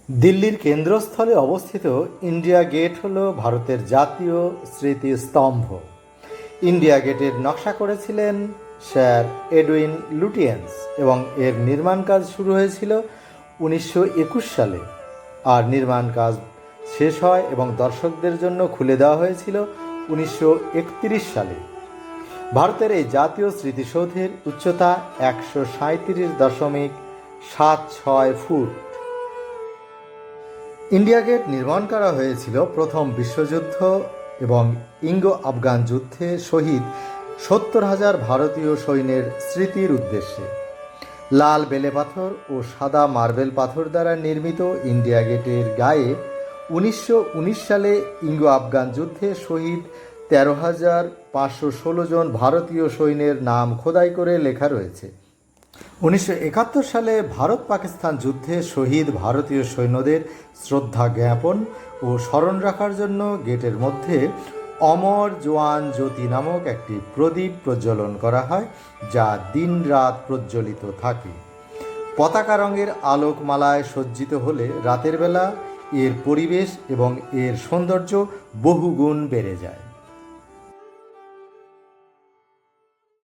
দিল্লির কেন্দ্রস্থলে অবস্থিত ইন্ডিয়া গেট হল ভারতের জাতীয় স্মৃতিস্তম্ভ। ইন্ডিয়া গেটের নকশা করেছিলেন স্যার এডউইন লুটিয়েন্স এবং এর নির্মাণ কাজ শুরু হয়েছিল 1921 সালে, আর নির্মাণ কাজ শেষ হয় এবং দর্শকদের জন্য খুলে দেওয়া হয়েছিল 1931 সালে। ভারতের এই জাতীয় স্মৃতিসৌধের উচ্চতা 137.76 ফুট। ইন্ডিয়া গেট নির্মাণ করা হয়েছিল প্রথম বিশ্বযুদ্ধ এবং ইঙ্গো আফগান যুদ্ধে শহীদ 70,000 ভারতীয় সৈন্যের স্মৃতির উদ্দেশ্যে। লাল বেলে পাথর ও সাদা মার্বেল পাথর দ্বারা নির্মিত ইন্ডিয়া গেটের গায়ে 1919 সালে ইঙ্গো আফগান যুদ্ধে শহীদ 13,516 জন ভারতীয় সৈন্যের নাম খোদাই করে লেখা রয়েছে। 1971 সালে ভারত পাকিস্তান যুদ্ধে শহীদ ভারতীয় সৈন্যদের শ্রদ্ধা জ্ঞাপন ও স্মরণ রাখার জন্য গেটের মধ্যে অমর জওয়ান জ্যোতি নামক একটি প্রদীপ প্রজ্বলন করা হয়, যা দিনরাত প্রজ্বলিত থাকে। পতাকা রঙের আলোকমালায় সজ্জিত হলে রাতের বেলা এর পরিবেশ এবং এর সৌন্দর্য বহুগুণ বেড়ে যায়।